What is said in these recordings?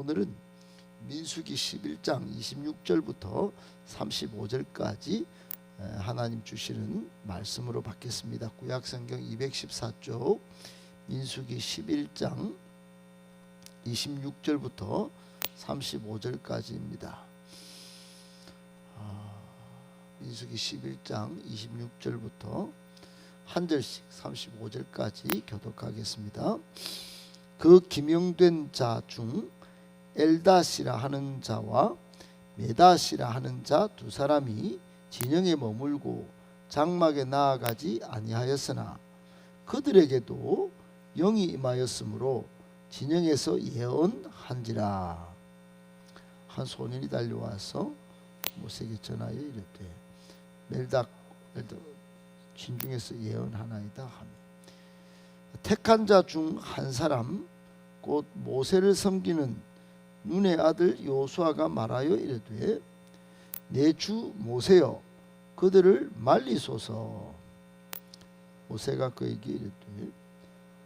오늘은 민수기 11장 26절부터 35절까지 하나님 주시는 말씀으로 받겠습니다. 구약성경 214쪽 민수기 11장 26절부터 35절까지입니다. 민수기 11장 26절부터 한 절씩 35절까지 교독하겠습니다. 그 기명된 자 중 엘닷이라 하는 자와 메닷이라 하는 자 두 사람이 진영에 머물고 장막에 나아가지 아니하였으나 그들에게도 영이 임하였으므로 진영에서 예언한지라. 한 소년이 달려와서 모세에게 전하여 이르되 멜닥 진중에서 예언하나이다 하며 택한 자 중 한 사람 곧 모세를 섬기는 눈의 아들 요수아가 말하여 이르되 내 주 모세여 그들을 말리소서. 모세가 그에게 이르되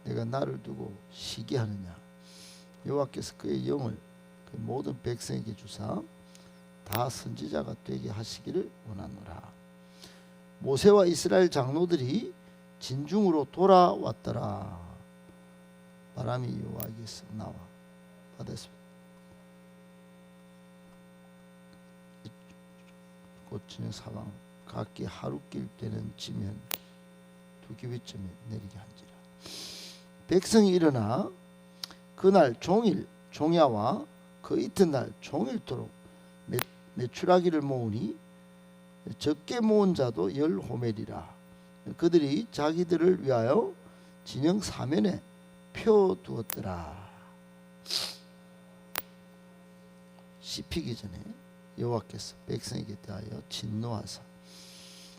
내가 나를 두고 시기하느냐. 여호와께서 그의 영을 그 모든 백성에게 주사 다 선지자가 되게 하시기를 원하노라. 모세와 이스라엘 장로들이 진중으로 돌아왔더라. 바람이 여호와에게서 나와 받았습니다. 곧 진영 사방 각기 하루길 되는 지면 두 규빗점에 내리게 한지라. 백성이 일어나 그날 종일 종야와 그 이튿날 종일토록 메추라기를 모으니 적게 모은 자도 10호멜이라. 그들이 자기들을 위하여 진영 사면에 표 두었더라. 씹히기 전에 여호와께서 백성에게 대하여 진노하사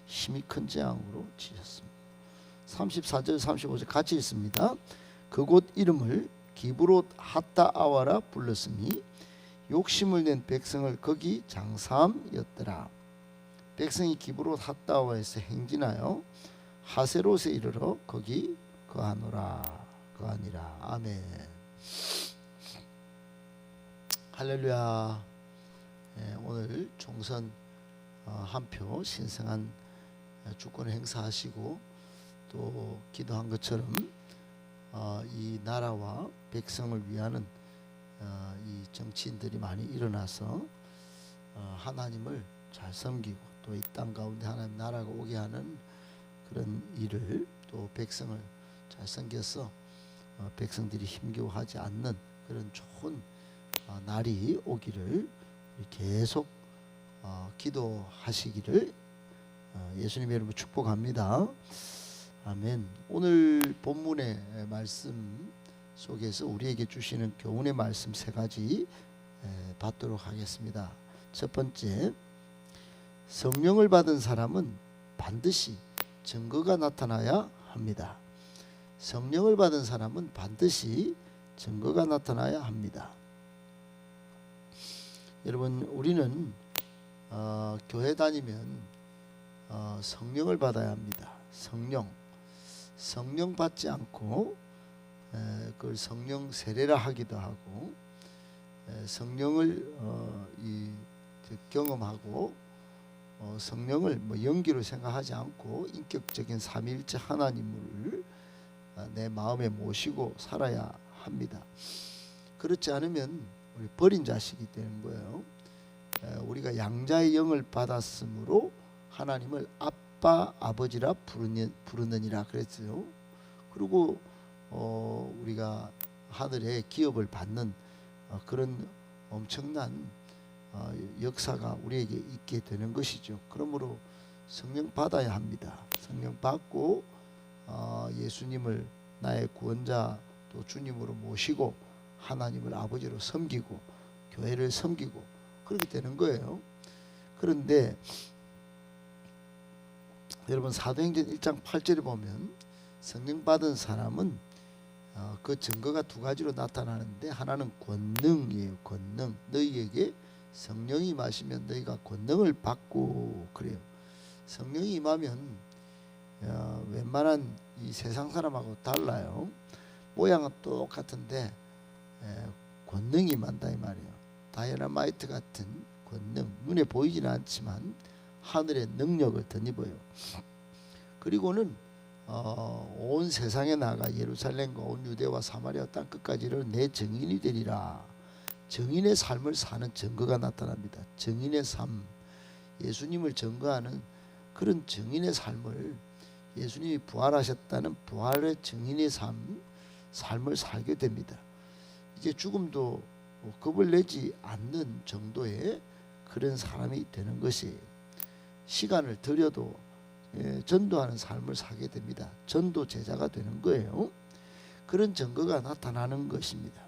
힘이 큰 재앙으로 치셨습니다. 34절 35절 같이 읽습니다. 그곳 이름을 기브롯 핫다아와라 불렀으니 욕심을 낸 백성을 거기 장사함이었더라. 백성이 기브롯 핫다아와에서 행진하여 하세롯에 이르러 거기 거하니라. 아멘. 할렐루야. 오늘 총선 한 표 신성한 주권을 행사하시고 또 기도한 것처럼 이 나라와 백성을 위하는 이 정치인들이 많이 일어나서 하나님을 잘 섬기고 또 이 땅 가운데 하나님 나라가 오게 하는 그런 일을 또 백성을 잘 섬겨서 백성들이 힘겨워하지 않는 그런 좋은 날이 오기를 계속 기도하시기를 예수님의 이름으로 축복합니다. 아멘. 오늘 본문의 말씀 속에서 우리에게 주시는 교훈의 말씀 세 가지 받도록 하겠습니다. 첫 번째, 성령을 받은 사람은 반드시 증거가 나타나야 합니다. 성령을 받은 사람은 반드시 증거가 나타나야 합니다. 여러분, 우리는 교회 다니면 성령을 받아야 합니다. 성령 받지 않고 그걸 성령 세례라 하기도 하고 성령을 경험하고 성령을 연기로 생각하지 않고 인격적인 삼위일체 하나님을 내 마음에 모시고 살아야 합니다. 그렇지 않으면 우리 버린 자식이 되는 거예요. 우리가 양자의 영을 받았으므로 하나님을 아빠 아버지라 부르느니라 그랬어요. 그리고 우리가 하늘의 기업을 받는 그런 엄청난 역사가 우리에게 있게 되는 것이죠. 그러므로 성령 받아야 합니다. 성령 받고 예수님을 나의 구원자 또 주님으로 모시고 하나님을 아버지로 섬기고 교회를 섬기고 그렇게 되는 거예요. 그런데 여러분, 사도행전 1장 8절에 보면 성령 받은 사람은 그 증거가 두 가지로 나타나는데 하나는 권능이에요. 권능. 너희에게 성령이 임하시면 너희가 권능을 받고 그래요. 성령이 임하면 웬만한 이 세상 사람하고 달라요. 모양은 똑같은데 권능이 임한다 이 말이에요. 다이너마이트 같은 권능, 눈에 보이지는 않지만 하늘의 능력을 덧입어요. 그리고는 온 세상에 나가 예루살렘과 온 유대와 사마리아 땅 끝까지 이르러 내 증인이 되리라. 증인의 삶을 사는 증거가 나타납니다. 증인의 삶, 예수님을 증거하는 그런 증인의 삶을, 예수님이 부활하셨다는 부활의 증인의 삶을 살게 됩니다. 이제 죽음도 겁을 내지 않는 정도의 그런 사람이 되는 것이, 시간을 들여도 전도하는 삶을 살게 됩니다. 전도 제자가 되는 거예요. 그런 증거가 나타나는 것입니다.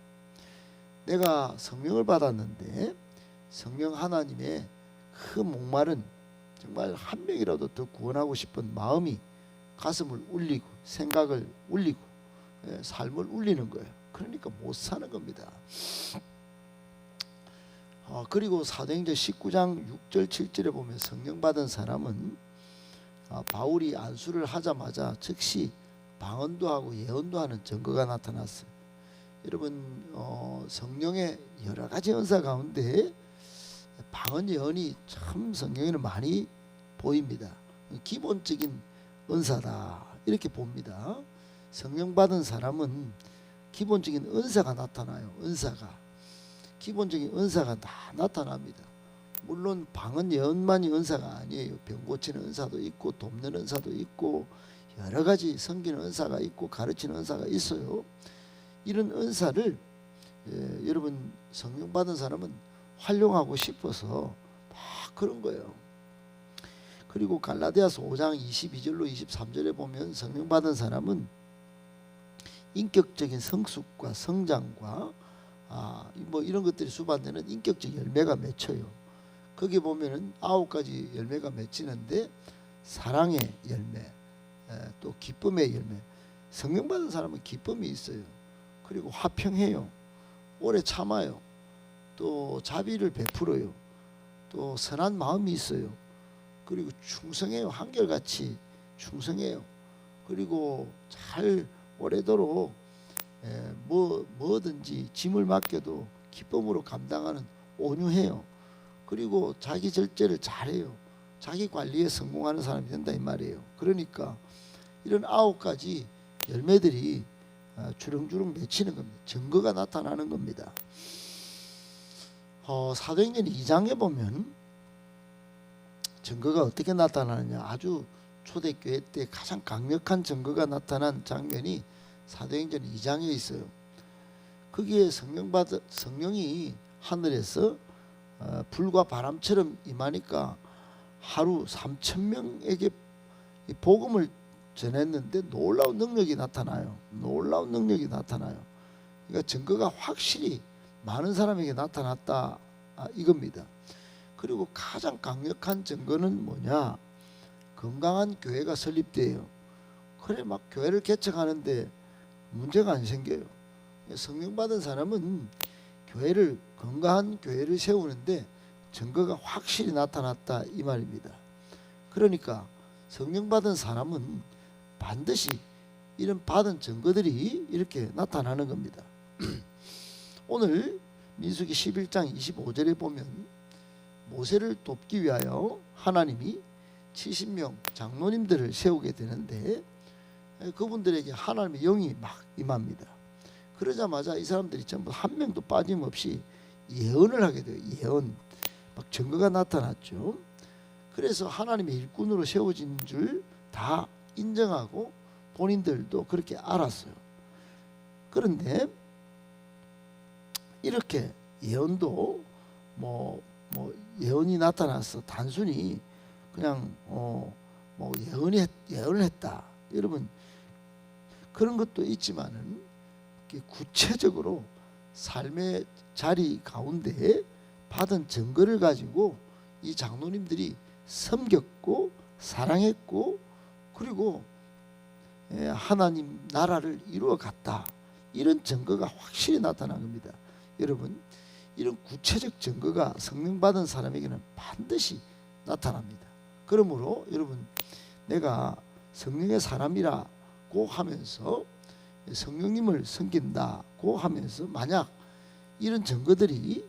내가 성령을 받았는데 성령 하나님의 그 목마른, 정말 한 명이라도 더 구원하고 싶은 마음이 가슴을 울리고 생각을 울리고 삶을 울리는 거예요. 그러니까 못 사는 겁니다. 그리고 사도행전 19장 6절 7절에 보면 성령 받은 사람은 바울이 안수를 하자마자 즉시 방언도 하고 예언도 하는 증거가 나타났어요. 여러분, 성령의 여러 가지 은사 가운데 방언 예언이 참 성경에는 많이 보입니다. 기본적인 은사다 이렇게 봅니다. 성령 받은 사람은 기본적인 은사가 나타나요. 기본적인 은사가 다 나타납니다. 물론 방언 예언만이 은사가 아니에요. 병 고치는 은사도 있고 돕는 은사도 있고 여러 가지 섬기는 은사가 있고 가르치는 은사가 있어요. 이런 은사를 여러분, 성령 받은 사람은 활용하고 싶어서 막 그런 거예요. 그리고 갈라디아서 5장 22절로 23절에 보면 성령 받은 사람은 인격적인 성숙과 성장과 뭐 이런 것들이 수반되는 인격적 열매가 맺혀요. 거기 보면은 9가지 열매가 맺히는데, 사랑의 열매, 또 기쁨의 열매. 성령 받은 사람은 기쁨이 있어요. 그리고 화평해요. 오래 참아요. 또 자비를 베풀어요. 또 선한 마음이 있어요. 그리고 충성해요. 한결같이 충성해요. 그리고 잘 오래도록 뭐든지 짐을 맡겨도 기쁨으로 감당하는 온유해요. 그리고 자기 절제를 잘해요. 자기 관리에 성공하는 사람이 된다 이 말이에요. 그러니까 이런 9가지 열매들이 주렁주렁 맺히는 겁니다. 증거가 나타나는 겁니다. 사도행전 2장에 보면 증거가 어떻게 나타나느냐, 아주 초대교회 때 가장 강력한 증거가 나타난 장면이 사도행전 2장에 있어요. 거기에 성령이 하늘에서 불과 바람처럼 임하니까 하루 3,000명에게 복음을 전했는데 놀라운 능력이 나타나요. 그러니까 증거가 확실히 많은 사람에게 나타났다 이겁니다. 그리고 가장 강력한 증거는 뭐냐? 건강한 교회가 설립돼요. 그래 막 교회를 개척하는데 문제가 안 생겨요. 성령 받은 사람은 건강한 교회를 세우는데 증거가 확실히 나타났다 이 말입니다. 그러니까 성령 받은 사람은 반드시 이런 받은 증거들이 이렇게 나타나는 겁니다. 오늘 민수기 11장 25절에 보면 모세를 돕기 위하여 하나님이 70명 장로님들을 세우게 되는데, 그분들에게 하나님의 영이 막 임합니다. 그러자마자 이 사람들이 전부 한 명도 빠짐없이 예언을 하게 돼요. 예언, 막 증거가 나타났죠. 그래서 하나님의 일꾼으로 세워진 줄 다 인정하고 본인들도 그렇게 알았어요. 그런데 이렇게 예언도 뭐 예언이 나타나서 단순히 그냥 예언을 했다. 여러분, 그런 것도 있지만은 구체적으로 삶의 자리 가운데 받은 증거를 가지고 이 장로님들이 섬겼고 사랑했고 그리고 하나님 나라를 이루어 갔다. 이런 증거가 확실히 나타난 겁니다. 여러분, 이런 구체적 증거가 성령 받은 사람에게는 반드시 나타납니다. 그러므로 여러분, 내가 성령의 사람이라고 하면서 성령님을 섬긴다고 하면서 만약 이런 증거들이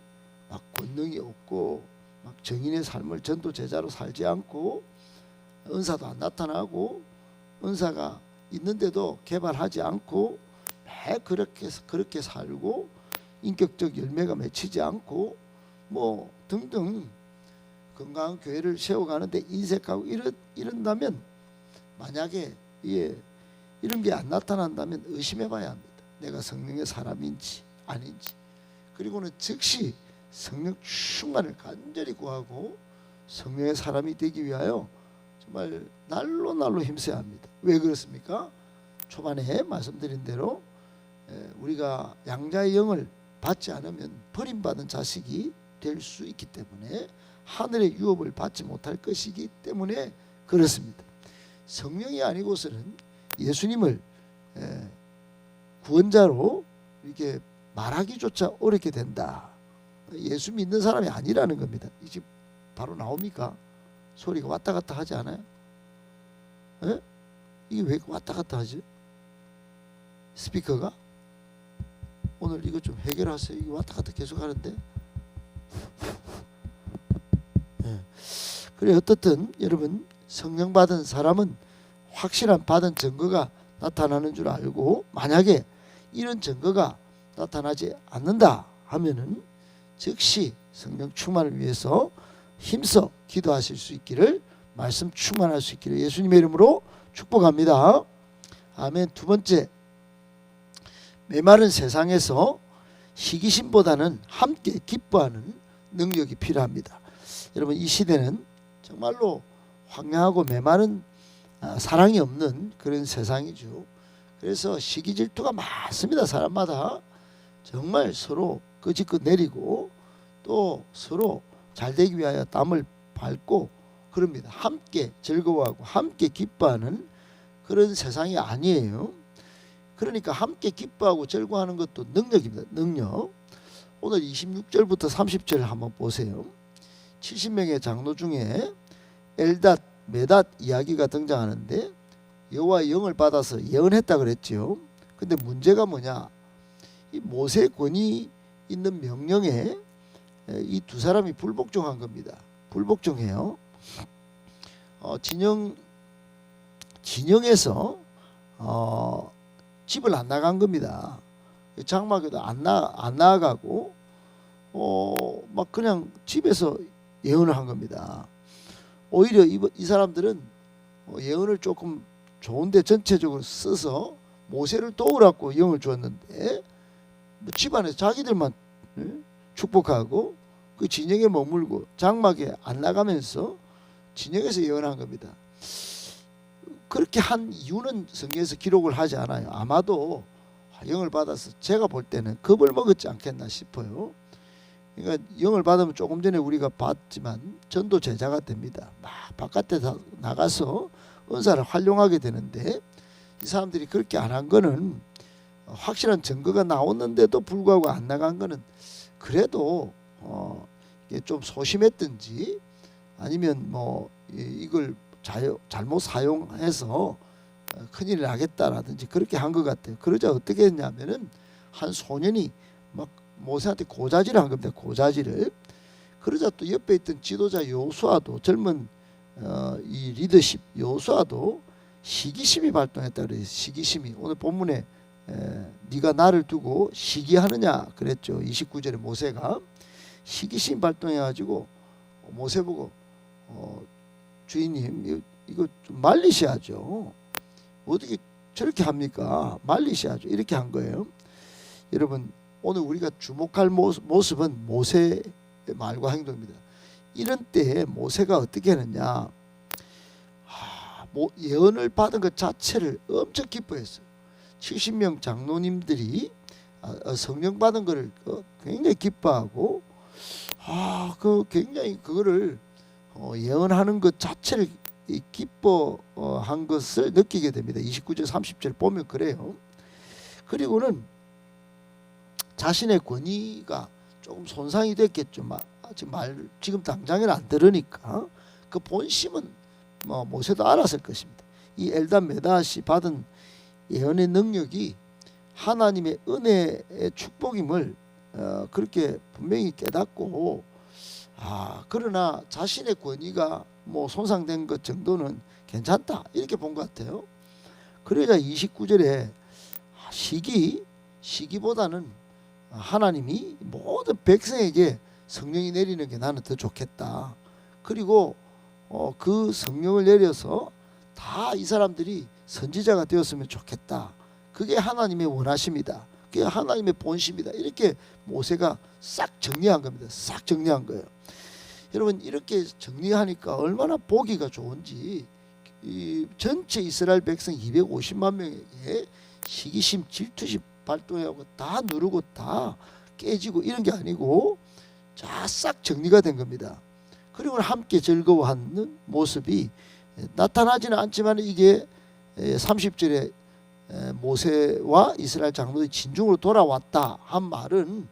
막 권능이 없고 막 정인의 삶을 전도 제자로 살지 않고 은사도 안 나타나고 은사가 있는데도 개발하지 않고 매 그렇게 살고 인격적 열매가 맺히지 않고 뭐 등등 건강한 교회를 세워가는데 인색하고 이런다면 만약에 이런 게 안 나타난다면 의심해봐야 합니다. 내가 성령의 사람인지 아닌지. 그리고는 즉시 성령 충만을 간절히 구하고 성령의 사람이 되기 위하여 정말 날로 힘써야 합니다. 왜 그렇습니까? 초반에 말씀드린 대로 우리가 양자의 영을 받지 않으면 버림받은 자식이 될 수 있기 때문에 하늘의 유업을 받지 못할 것이기 때문에 그렇습니다. 성령이 아니고서는 예수님을 구원자로 이렇게 말하기조차 어렵게 된다. 예수 믿는 사람이 아니라는 겁니다. 이게 바로 나옵니까? 소리가 왔다 갔다 하지 않아요? 에? 이게 왜 왔다 갔다 하지? 스피커가? 오늘 이거 좀 해결하세요. 이게 왔다 갔다 계속 하는데. 예. 그래 어떻든 여러분 성령 받은 사람은 확실한 받은 증거가 나타나는 줄 알고 만약에 이런 증거가 나타나지 않는다 하면은 즉시 성령 충만을 위해서 힘써 기도하실 수 있기를 말씀 충만할 수 있기를 예수님의 이름으로 축복합니다. 아멘. 두 번째, 메마른 세상에서 시기심보다는 함께 기뻐하는 능력이 필요합니다. 여러분 이 시대는 정말로 황량하고 메마른 사랑이 없는 그런 세상이죠. 그래서 시기 질투가 많습니다. 사람마다 정말 서로 끄집고 내리고 또 서로 잘되기 위하여 땀을 밟고 그럽니다. 함께 즐거워하고 함께 기뻐하는 그런 세상이 아니에요. 그러니까 함께 기뻐하고 즐거워하는 것도 능력입니다. 능력. 오늘 26절부터 30절 한번 보세요. 70명의 장로 중에 엘닷, 메닷 이야기가 등장하는데 여호와의 영을 받아서 예언했다 그랬지요. 근데 문제가 뭐냐? 이 모세 권위 있는 명령에 이 두 사람이 불복종한 겁니다. 불복종해요. 진영에서 집을 안 나간 겁니다. 장막에도 안 나가고 막 그냥 집에서 예언을 한 겁니다. 오히려 이 사람들은 예언을 조금 좋은데 전체적으로 써서 모세를 도우라고 영을 주었는데 집안에서 자기들만 축복하고 그 진영에 머물고 장막에 안 나가면서 진영에서 예언한 겁니다. 그렇게 한 이유는 성경에서 기록을 하지 않아요. 아마도 영을 받아서 제가 볼 때는 겁을 먹었지 않겠나 싶어요. 그러니까 영을 받으면 조금 전에 우리가 봤지만 전도 제자가 됩니다. 막 바깥에 나가서 은사를 활용하게 되는데 이 사람들이 그렇게 안 한 거는 확실한 증거가 나왔는데도 불구하고 안 나간 거는 그래도 이게 좀 소심했든지 아니면 뭐 이걸 잘못 사용해서 큰일 나겠다라든지 그렇게 한 것 같아요. 그러자 어떻게 했냐면은 한 소년이 막 모세한테 고자질을 한 겁니다. 고자질을. 그러자 또 옆에 있던 지도자 여호수아도 젊은 이 리더십 여호수아도 시기심이 발동했다 그래요. 시기심이. 오늘 본문에 네가 나를 두고 시기하느냐 그랬죠. 29절에 모세가 시기심 발동해가지고 모세 보고 주인님 이거 좀 말리셔야죠. 어떻게 저렇게 합니까? 말리셔야죠. 이렇게 한 거예요. 여러분 오늘 우리가 주목할 모습은 모세의 말과 행동입니다. 이런 때에 모세가 어떻게 하느냐? 예언을 받은 것 자체를 엄청 기뻐했어요. 70명 장로님들이 성령 받은 것을 굉장히 기뻐하고 굉장히 그거를 예언하는 것 자체를 기뻐한 것을 느끼게 됩니다. 29절 30절 보면 그래요. 그리고는 자신의 권위가 조금 손상이 됐겠죠. 지금 당장에는 안 들으니까 그 본심은 모세도 알았을 것입니다. 이 엘단 메닷이 받은 예언의 능력이 하나님의 은혜의 축복임을 그렇게 분명히 깨닫고 그러나 자신의 권위가 뭐 손상된 것 정도는 괜찮다 이렇게 본 것 같아요. 그러자 29절에 시기보다는 하나님이 모든 백성에게 성령이 내리는 게 나는 더 좋겠다. 그리고 그 성령을 내려서 다 이 사람들이 선지자가 되었으면 좋겠다. 그게 하나님의 원하심이다. 그게 하나님의 본심이다. 이렇게 모세가 싹 정리한 겁니다. 싹 정리한 거예요. 여러분 이렇게 정리하니까 얼마나 보기가 좋은지 이 전체 이스라엘 백성 250만 명에게 시기심, 질투심 발동하고 다 누르고 다 깨지고 이런 게 아니고 싹 정리가 된 겁니다. 그리고 함께 즐거워하는 모습이 나타나지는 않지만 이게 30절에 모세와 이스라엘 장로들이 진중으로 돌아왔다 한 말은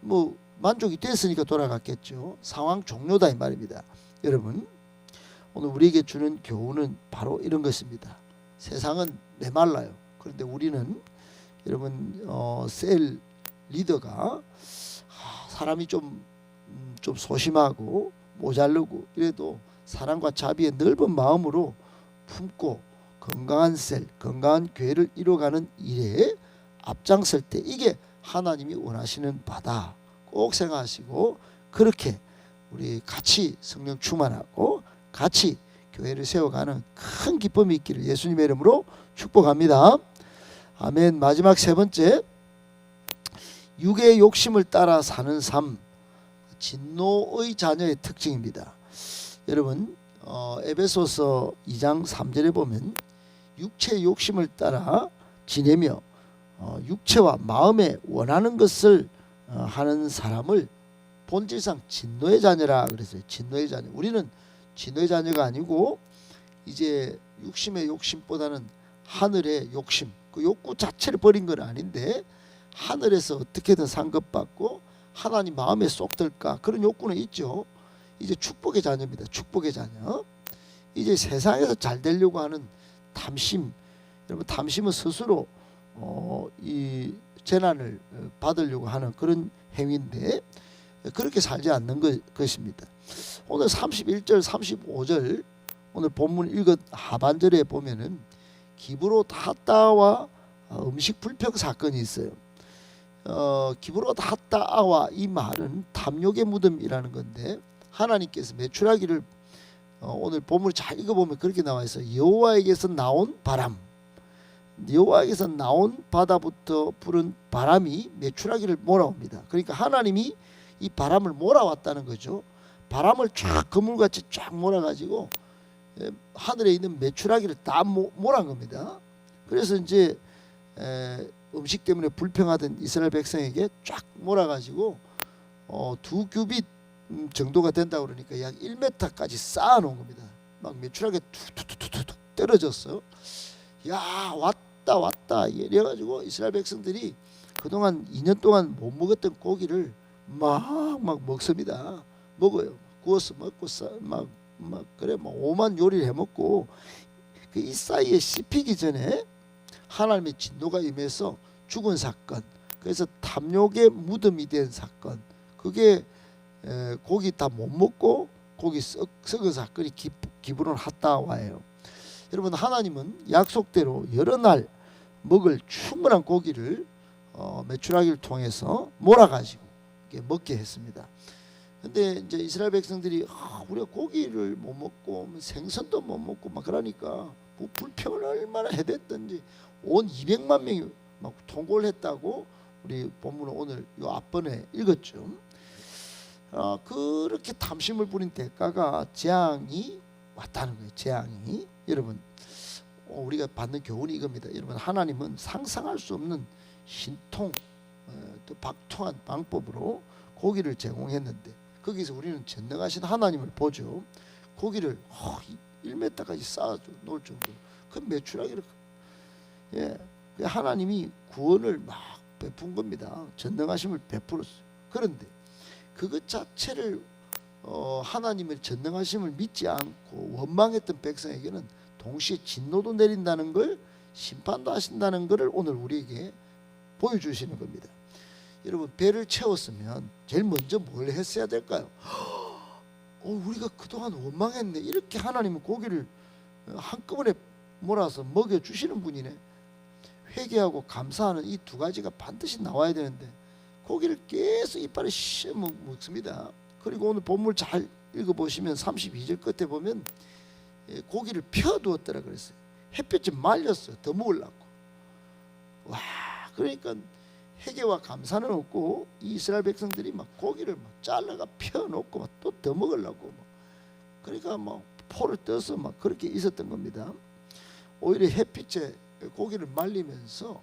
뭐 만족이 됐으니까 돌아갔겠죠. 상황 종료다 이 말입니다. 여러분 오늘 우리에게 주는 교훈은 바로 이런 것입니다. 세상은 메말라요. 그런데 우리는 여러분 셀 리더가 사람이 좀 소심하고 모자르고 이래도 사랑과 자비의 넓은 마음으로 품고 건강한 셀, 건강한 교회를 이뤄가는 일에 앞장설 때 이게 하나님이 원하시는 바다 꼭 생각하시고 그렇게 우리 같이 성령 충만하고 같이 교회를 세워가는 큰 기쁨이 있기를 예수님의 이름으로 축복합니다. 아멘. 마지막 세 번째, 육의 욕심을 따라 사는 삶, 진노의 자녀의 특징입니다. 여러분 에베소서 2장 3절에 보면 육체의 욕심을 따라 지내며 육체와 마음에 원하는 것을 하는 사람을 본질상 진노의 자녀라 그랬어요. 진노의 자녀. 우리는 진노의 자녀가 아니고 이제 육심의 욕심보다는 하늘의 욕심, 그 욕구 자체를 버린 건 아닌데 하늘에서 어떻게든 상급받고 하나님 마음에 쏙 들까 그런 욕구는 있죠. 이제 축복의 자녀입니다. 축복의 자녀. 이제 세상에서 잘 되려고 하는 탐심. 여러분 탐심은 스스로 이 재난을 받으려고 하는 그런 행위인데 그렇게 살지 않는 것입니다. 오늘 31절 35절 오늘 본문 읽은 하반절에 보면은 기브로 핫다와 음식 불평 사건이 있어요. 기브로 핫다와 이 말은 탐욕의 무덤이라는 건데 하나님께서 메추라기를 오늘 본문을 잘 읽어보면 그렇게 나와 있어요. 여호와에게서 나온 바람, 여호와에게서 나온 바다부터 부른 바람이 메추라기를 몰아옵니다. 그러니까 하나님이 이 바람을 몰아왔다는 거죠. 바람을 쫙 그물같이 쫙 몰아가지고 하늘에 있는 메추라기를 다 몰아간 겁니다. 그래서 이제 음식 때문에 불평하던 이스라엘 백성에게 쫙 몰아가지고 2규빗 정도가 된다고 그러니까 약 1m까지 쌓아놓은 겁니다. 막 메추라기 툭툭툭툭 떨어졌어. 야 왔다 이래가지고 이스라엘 백성들이 그동안 2년 동안 못 먹었던 고기를 막 먹습니다. 먹어요. 구워서 먹고 막 그래 뭐 오만 요리를 해 먹고 그 이 사이에 씹히기 전에 하나님의 진노가 임해서 죽은 사건. 그래서 탐욕의 무덤이 된 사건. 그게 고기 다 못 먹고 고기 썩은 사건이 기브론 핫다와예요. 여러분 하나님은 약속대로 여러 날 먹을 충분한 고기를 메추라기를 통해서 몰아가지고 먹게 했습니다. 근데 이제 이스라엘 백성들이 우리가 고기를 못 먹고 생선도 못 먹고 막 그러니까 뭐 불평을 얼마나 해댔던지 온 200만 명이 막 통곡을 했다고 우리 본문은 오늘 요 앞번에 읽었죠. 그렇게 탐심을 부린 대가가 재앙이 왔다는 거예요. 재앙이. 여러분 우리가 받는 교훈이 이겁니다. 여러분 하나님은 상상할 수 없는 신통 또 박통한 방법으로 고기를 제공했는데 거기서 우리는 전능하신 하나님을 보죠. 고기를 1m까지 쌓아 놓을 정도로 그 메추라기를 하나님이 구원을 막 베푼 겁니다. 전능하심을 베풀었어요. 그런데 그것 자체를 하나님의 전능하심을 믿지 않고 원망했던 백성에게는 동시에 진노도 내린다는 걸 심판도 하신다는 것을 오늘 우리에게 보여주시는 겁니다. 여러분 배를 채웠으면 제일 먼저 뭘 했어야 될까요? 우리가 그동안 원망했네. 이렇게 하나님은 고기를 한꺼번에 몰아서 먹여주시는 분이네. 회개하고 감사하는 이 두 가지가 반드시 나와야 되는데 고기를 계속 이빨에 씹어 먹습니다. 그리고 오늘 본문 잘 읽어보시면 32절 끝에 보면 고기를 펴두었더라 그랬어요. 햇볕이 말렸어요. 더 먹으려고. 와, 그러니까 회개와 감사는 없고 이스라엘 백성들이 막 고기를 막 잘라가 펴놓고 막 또 더 먹으려고 막. 그러니까 막 포를 떠서 막 그렇게 있었던 겁니다. 오히려 햇빛에 고기를 말리면서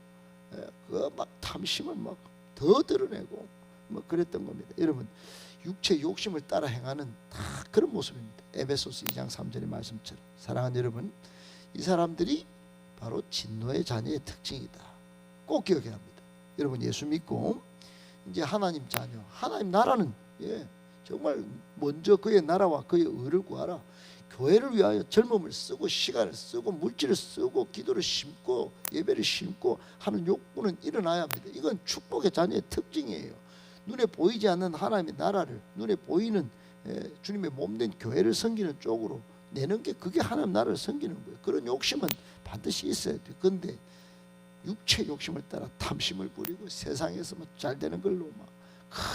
그 막 탐심을 막 더 드러내고 뭐 그랬던 겁니다. 여러분 육체 욕심을 따라 행하는 다 그런 모습입니다. 에베소서 2장 3절의 말씀처럼. 사랑하는 여러분, 이 사람들이 바로 진노의 자녀의 특징이다. 꼭 기억해야 합니다. 여러분 예수 믿고 이제 하나님 자녀, 하나님 나라는 정말 먼저 그의 나라와 그의 의를 구하라. 교회를 위하여 젊음을 쓰고 시간을 쓰고 물질을 쓰고 기도를 심고 예배를 심고 하는 욕구는 일어나야 합니다. 이건 축복의 자녀의 특징이에요. 눈에 보이지 않는 하나님의 나라를 눈에 보이는 주님의 몸된 교회를 섬기는 쪽으로 내는 게 그게 하나님 나라를 섬기는 거예요. 그런 욕심은 반드시 있어야 돼요. 그런데 육체 욕심을 따라 탐심을 부리고 세상에서 뭐 잘 되는 걸로 막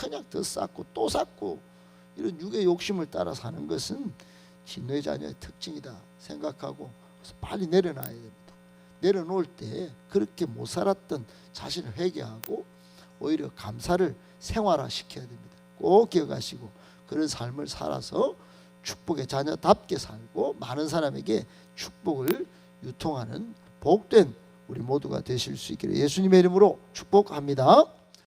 그냥 더 쌓고 또 쌓고 이런 육의 욕심을 따라 사는 것은 진노의 자녀의 특징이다 생각하고 빨리 내려놔야 됩니다. 내려놓을 때 그렇게 못 살았던 자신을 회개하고 오히려 감사를 생활화시켜야 됩니다. 꼭 기억하시고 그런 삶을 살아서 축복의 자녀답게 살고 많은 사람에게 축복을 유통하는 복된 우리 모두가 되실 수 있기를 예수님의 이름으로 축복합니다.